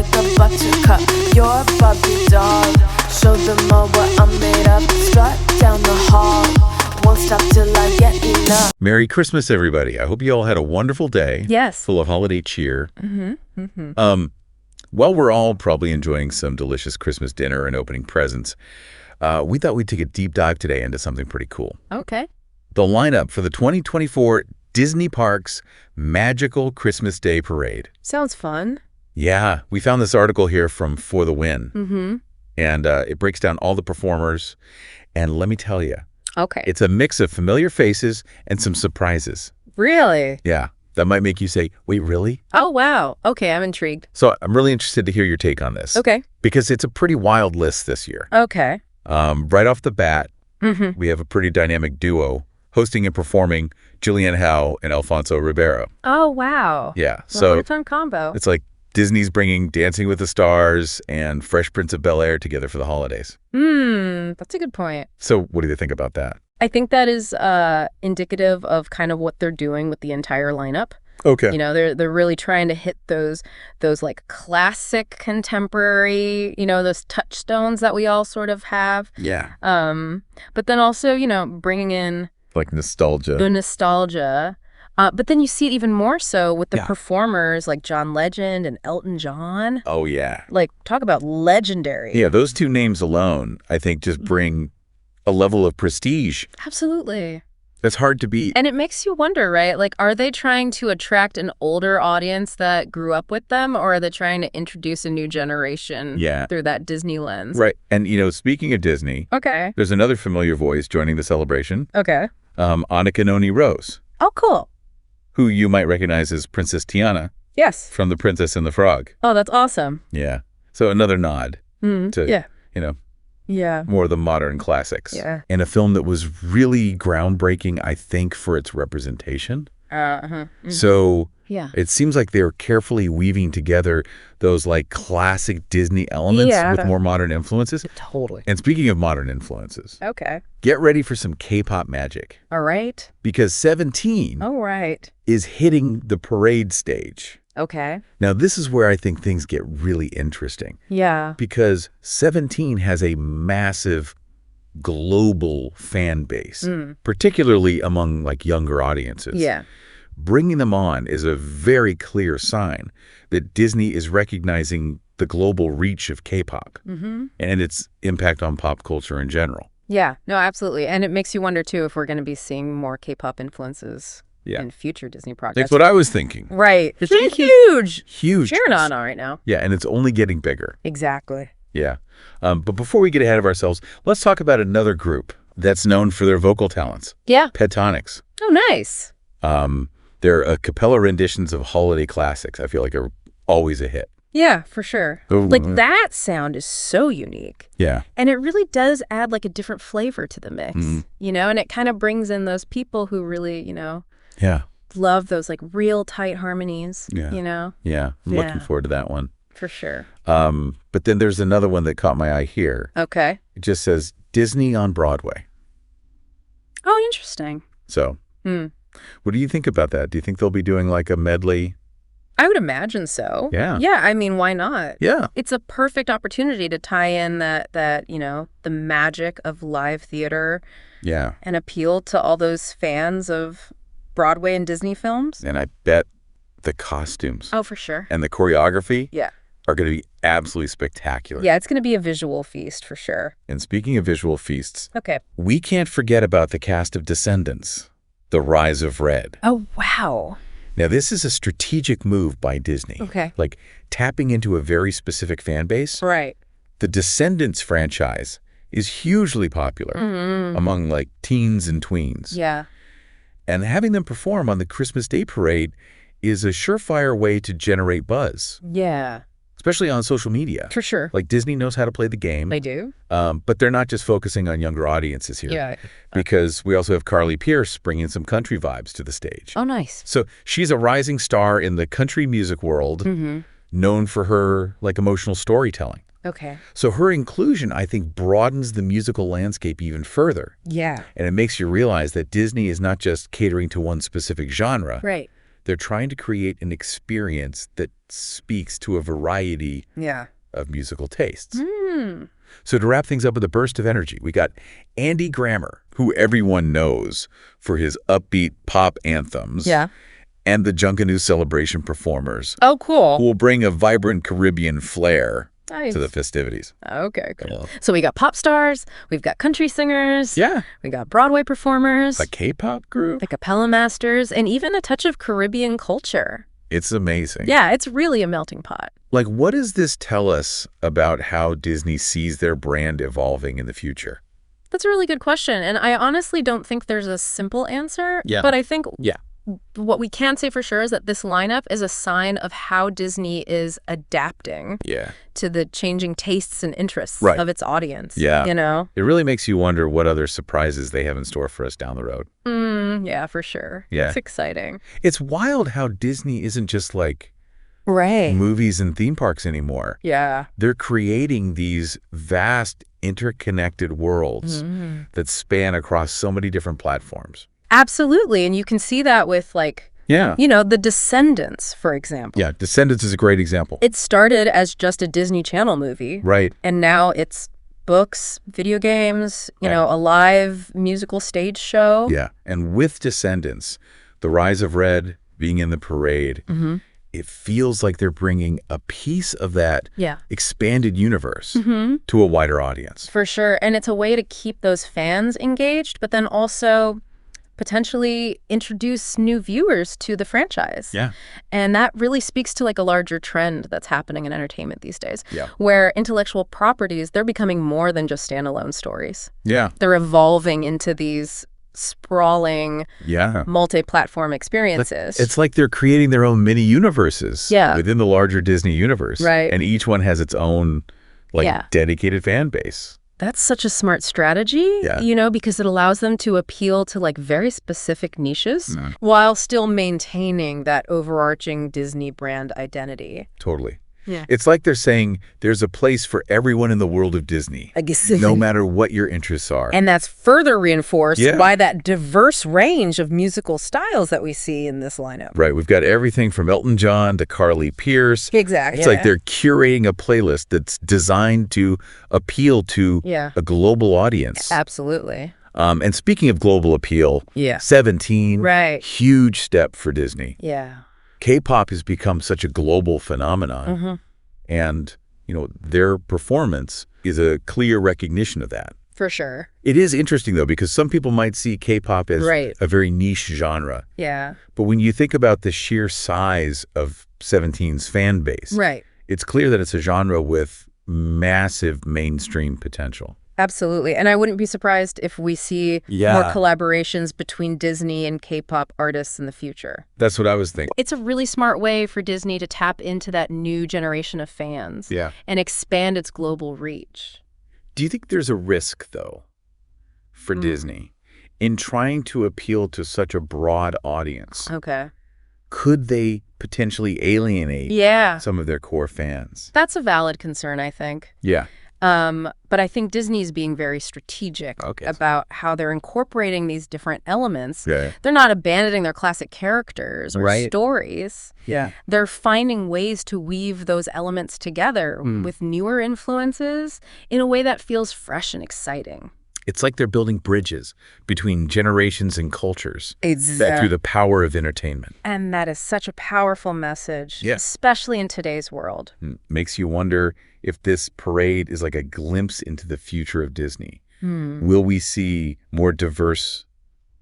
like a buttercup. You're a Barbie doll. Show them all what I'm made of. Strut down the hall. Won't stop till I get enough. Merry Christmas, everybody. I hope you all had a wonderful day. Yes. Full of holiday cheer. While we're all probably enjoying some delicious Christmas dinner and opening presents, we thought we'd take a deep dive today into something pretty cool. Okay. The lineup for the 2024 Disney Parks Magical Christmas Day Parade. Sounds fun. Yeah, we found this article here from For the Win. And it breaks down all the performers. And let me tell you, Okay. it's a mix of familiar faces and some surprises. Really? Yeah, that might make you say, wait, really? Oh, wow. Okay, I'm intrigued. So I'm really interested to hear your take on this. Okay. Because it's a pretty wild list this year. Okay. Right off the bat, we have a pretty dynamic duo hosting and performing Julianne Howe and Alfonso Ribeiro. Oh, wow. Yeah, So so a fun combo. it's like Disney's bringing Dancing with the Stars and Fresh Prince of Bel-Air together for the holidays. That's a good point. So what do you think about that? I think that is indicative of kind of what they're doing with the entire lineup. Okay. You know, they're really trying to hit those like classic contemporary, those touchstones that we all sort of have. Yeah. But then also, bringing in Like nostalgia. the nostalgia. But then you see it even more so with the Yeah. performers like John Legend and Elton John. Oh, yeah. Like, talk about legendary. Yeah, those two names alone, I think, just bring a level of prestige Absolutely. that's hard to beat. And it makes you wonder, right? Like, are they trying to attract an older audience that grew up with them, or are they trying to introduce a new generation Yeah. through that Disney lens? Right. And, speaking of Disney, Okay. there's another familiar voice joining the celebration, Okay. Annika Noni Rose, Oh, cool. who you might recognize as Princess Tiana Yes. from The Princess and the Frog. Oh, that's awesome. Yeah. So another nod to, Yeah. Yeah. more of the modern classics. Yeah. And a film that was really groundbreaking, I think, for its representation. So Yeah. it seems like they're carefully weaving together those like classic Disney elements Yeah. with more modern influences. Totally. And speaking of modern influences, Okay. get ready for some K-pop magic All right. because 17 All right. is hitting the parade stage. Okay. Now, this is where I think things get really interesting Yeah. because 17 has a massive global fan base, particularly among like younger audiences. Yeah. Bringing them on is a very clear sign that Disney is recognizing the global reach of K-pop and its impact on pop culture in general. Yeah. No, absolutely. And it makes you wonder, too, if we're going to be seeing more K-pop influences in future Disney projects. That's what I was thinking. Right. It's huge. Huge. Cheering on right now. Yeah, and it's only getting bigger. Exactly. Yeah. But before we get ahead of ourselves, let's talk about another group that's known for their vocal talents. Yeah. Pentatonics. Oh, nice. Their a cappella renditions of holiday classics, I feel like, are always a hit. Yeah, for sure. Oh, Like, that sound is so unique. Yeah. And it really does add, like, a different flavor to the mix, and it kind of brings in those people who really, Yeah. love those, like, real tight harmonies, Yeah. Yeah. I'm looking forward to that one. For sure. But then there's another one that caught my eye here. Okay. It just says Disney on Broadway. Oh, interesting. So what do you think about that? Do you think they'll be doing like a medley? I would imagine so. Yeah. Yeah, I mean, why not? Yeah. It's a perfect opportunity to tie in that the magic of live theater Yeah. and appeal to all those fans of Broadway and Disney films. And I bet the costumes Oh, for sure. and the choreography Yeah. are going to be absolutely spectacular. Yeah, it's going to be a visual feast for sure. And speaking of visual feasts, Okay. we can't forget about the cast of Descendants, The Rise of Red. Oh, wow. Now, this is a strategic move by Disney. Okay. Like tapping into a very specific fan base. Right. The Descendants franchise is hugely popular among like teens and tweens. Yeah. And having them perform on the Christmas Day Parade is a surefire way to generate buzz, Yeah. especially on social media. For sure. Like Disney knows how to play the game. They do? But they're not just focusing on younger audiences here. Yeah. Because we also have Carly Pearce bringing some country vibes to the stage. Oh, nice. So she's a rising star in the country music world, known for her like emotional storytelling. Okay. So her inclusion, I think, broadens the musical landscape even further. Yeah. And it makes you realize that Disney is not just catering to one specific genre. Right. They're trying to create an experience that speaks to a variety Yeah. of musical tastes. So to wrap things up with a burst of energy, we got Andy Grammer, who everyone knows for his upbeat pop anthems. Yeah. And the Junkanoo Celebration performers, Oh, cool. who will bring a vibrant Caribbean flair Nice. to the festivities. Okay, cool. Yeah. So we got pop stars, we've got country singers, Yeah. we got Broadway performers, A K-pop group. the Capella Masters, and even a touch of Caribbean culture. It's amazing. Yeah, it's really a melting pot. Like, what does this tell us about how Disney sees their brand evolving in the future? That's a really good question, and I honestly don't think there's a simple answer. Yeah. But I think Yeah. what we can say for sure is that this lineup is a sign of how Disney is adapting Yeah. to the changing tastes and interests Right. of its audience. Yeah. You know? It really makes you wonder what other surprises they have in store for us down the road. Yeah, for sure. Yeah. It's exciting. It's wild how Disney isn't just like Right. movies and theme parks anymore. Yeah. They're creating these vast interconnected worlds that span across so many different platforms. Absolutely. And you can see that with, like, Yeah. you know, The Descendants, for example. Yeah, Descendants is a great example. It started as just a Disney Channel movie. Right. And now it's books, video games, you Right. know, a live musical stage show. Yeah. And with Descendants, The Rise of Red being in the parade, it feels like they're bringing a piece of that Yeah. expanded universe to a wider audience. For sure. And it's a way to keep those fans engaged, but then also potentially introduce new viewers to the franchise. Yeah. And that really speaks to like a larger trend that's happening in entertainment these days, Yeah. where intellectual properties, they're becoming more than just standalone stories. Yeah. They're evolving into these sprawling Yeah. multi-platform experiences. It's like they're creating their own mini universes Yeah. within the larger Disney universe. Right. And each one has its own like Yeah. dedicated fan base. That's such a smart strategy, Yeah. you know, because it allows them to appeal to like very specific niches Mm. while still maintaining that overarching Disney brand identity. Totally. Yeah. It's like they're saying there's a place for everyone in the world of Disney, I guess. no matter what your interests are. And that's further reinforced Yeah. by that diverse range of musical styles that we see in this lineup. Right. We've got everything from Elton John to Carly Pearce. Exactly. It's like they're curating a playlist that's designed to appeal to Yeah. a global audience. Absolutely. And speaking of global appeal, Yeah. 17, Right. huge step for Disney. Yeah. K-pop has become such a global phenomenon. And, you know, their performance is a clear recognition of that. For sure. It is interesting, though, because some people might see K-pop as Right. a very niche genre. Yeah. But when you think about the sheer size of 17's fan base, Right. it's clear that it's a genre with massive mainstream potential. Absolutely. And I wouldn't be surprised if we see Yeah. more collaborations between Disney and K-pop artists in the future. That's what I was thinking. It's a really smart way for Disney to tap into that new generation of fans Yeah. and expand its global reach. Do you think there's a risk, though, for Disney in trying to appeal to such a broad audience? Okay. Could they potentially alienate Yeah. some of their core fans? That's a valid concern, I think. Yeah. But I think Disney's being very strategic Okay. about how they're incorporating these different elements. Yeah. They're not abandoning their classic characters or Right. stories. Yeah. They're finding ways to weave those elements together with newer influences in a way that feels fresh and exciting. It's like they're building bridges between generations and cultures through Exactly. the power of entertainment. And that is such a powerful message, Yeah. especially in today's world. Makes you wonder if this parade is like a glimpse into the future of Disney. Will we see more diverse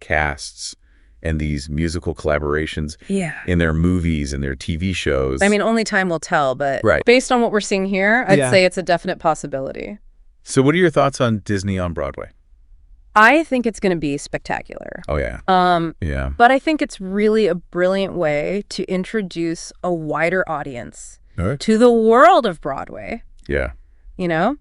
casts and these musical collaborations Yeah. in their movies and their TV shows? I mean, only time will tell, but Right. based on what we're seeing here, I'd Yeah. say it's a definite possibility. So what are your thoughts on Disney on Broadway? I think it's going to be spectacular. Oh, yeah. Yeah. But I think it's really a brilliant way to introduce a wider audience All right. to the world of Broadway. Yeah. You know,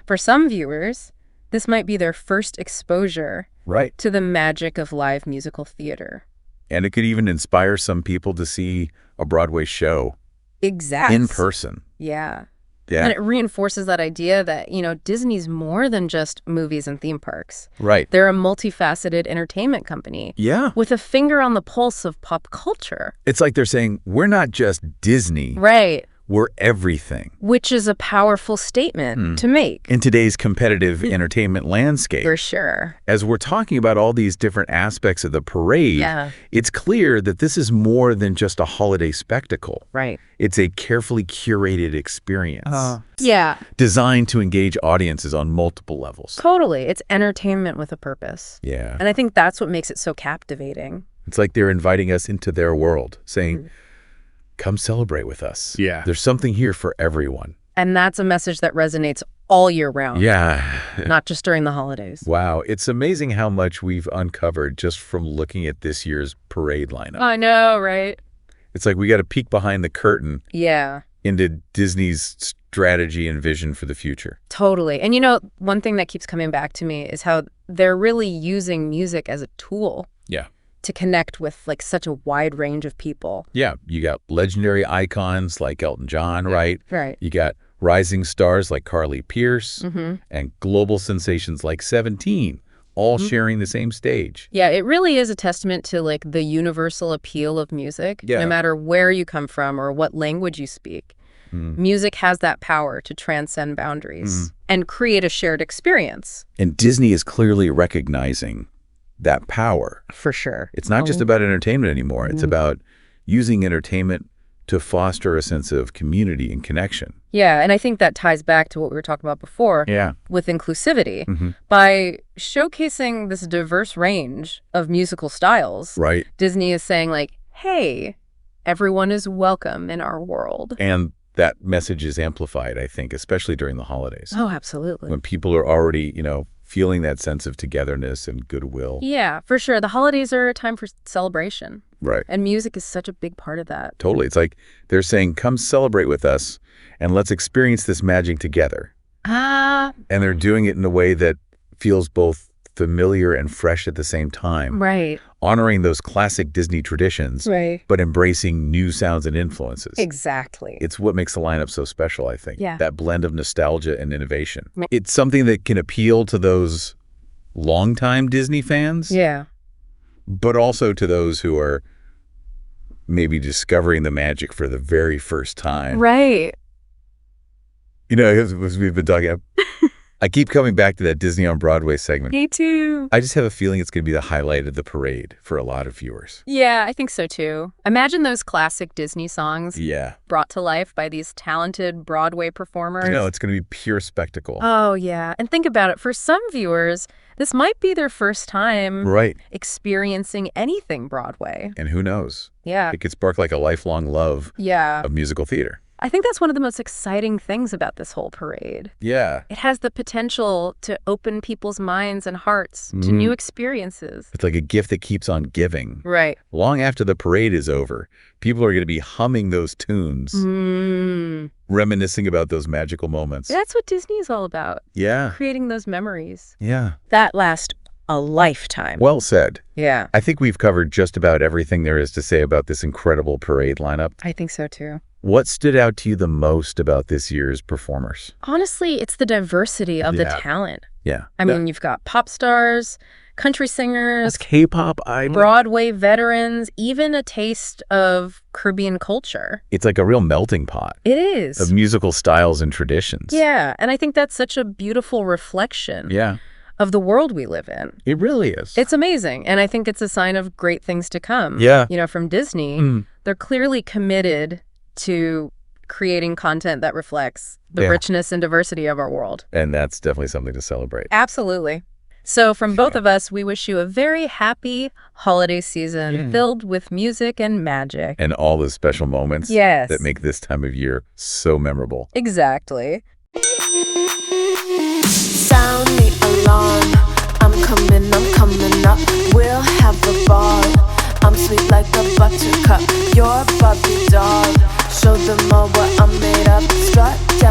for some viewers, this might be their first exposure Right. to the magic of live musical theater. And it could even inspire some people to see a Broadway show Exactly. in person. Yeah. Yeah. And it reinforces that idea that, Disney's more than just movies and theme parks. Right. They're a multifaceted entertainment company. Yeah. With a finger on the pulse of pop culture. It's like they're saying, we're not just Disney. Right. We're everything. Which is a powerful statement to make. In today's competitive entertainment landscape. For sure. As we're talking about all these different aspects of the parade, it's clear that this is more than just a holiday spectacle. Right. It's a carefully curated experience. Yeah. Designed to engage audiences on multiple levels. Totally. It's entertainment with a purpose. Yeah. And I think that's what makes it so captivating. It's like they're inviting us into their world, saying, come celebrate with us. Yeah. There's something here for everyone. And that's a message that resonates all year round. Yeah. Not just during the holidays. Wow. It's amazing how much we've uncovered just from looking at this year's parade lineup. I know, right? It's like we got a peek behind the curtain Yeah. into Disney's strategy and vision for the future. Totally. And one thing that keeps coming back to me is how they're really using music as a tool. Yeah. To connect with such a wide range of people. Yeah. You got legendary icons like Elton John, right? Right. You got rising stars like Carly Pearce and global sensations like 17, all sharing the same stage. Yeah, it really is a testament to the universal appeal of music. Yeah. No matter where you come from or what language you speak. Music has that power to transcend boundaries and create a shared experience. And Disney is clearly recognizing that power. For sure. It's not just about entertainment anymore. It's about using entertainment to foster a sense of community and connection. Yeah, and I think that ties back to what we were talking about before with inclusivity. By showcasing this diverse range of musical styles, Right. Disney is saying hey, everyone is welcome in our world. And that message is amplified, I think, especially during the holidays. Oh, absolutely. When people are already, feeling that sense of togetherness and goodwill. Yeah, for sure. The holidays are a time for celebration. Right. And music is such a big part of that. Totally. It's like they're saying, come celebrate with us and let's experience this magic together. And they're doing it in a way that feels both familiar and fresh at the same time. Right. Honoring those classic Disney traditions, Right. but embracing new sounds and influences. Exactly. It's what makes the lineup so special, I think. Yeah. That blend of nostalgia and innovation. It's something that can appeal to those longtime Disney fans, Yeah. but also to those who are maybe discovering the magic for the very first time. Right. As we've been talking, I keep coming back to that Disney on Broadway segment. Me too. I just have a feeling it's going to be the highlight of the parade for a lot of viewers. Yeah, I think so too. Imagine those classic Disney songs Yeah. brought to life by these talented Broadway performers. It's going to be pure spectacle. Oh, yeah. And think about it. For some viewers, this might be their first time Right. experiencing anything Broadway. And who knows? Yeah. It could spark a lifelong love Yeah. of musical theater. I think that's one of the most exciting things about this whole parade. Yeah. It has the potential to open people's minds and hearts to new experiences. It's like a gift that keeps on giving. Right. Long after the parade is over, people are going to be humming those tunes, reminiscing about those magical moments. That's what Disney is all about. Yeah. Creating those memories. Yeah. That last a lifetime. Well said. Yeah. I think we've covered just about everything there is to say about this incredible parade lineup. I think so too. What stood out to you the most about this year's performers? Honestly, it's the diversity of the talent. Yeah. I mean, you've got pop stars, country singers, K-pop, Broadway veterans, even a taste of Caribbean culture. It's like a real melting pot. It is. Of musical styles and traditions. Yeah, and I think that's such a beautiful reflection Yeah. of the world we live in. It really is. It's amazing, and I think it's a sign of great things to come. Yeah. From Disney, they're clearly committed to creating content that reflects the richness and diversity of our world. And that's definitely something to celebrate. Absolutely. So from both of us, we wish you a very happy holiday season filled with music and magic. And all the special moments Yes. that make this time of year so memorable. Exactly. Sound the alarm. I'm coming up. We'll have a ball. I'm sweet like a buttercup. You're a Barbie doll. Show them all what I'm made of. Strut down.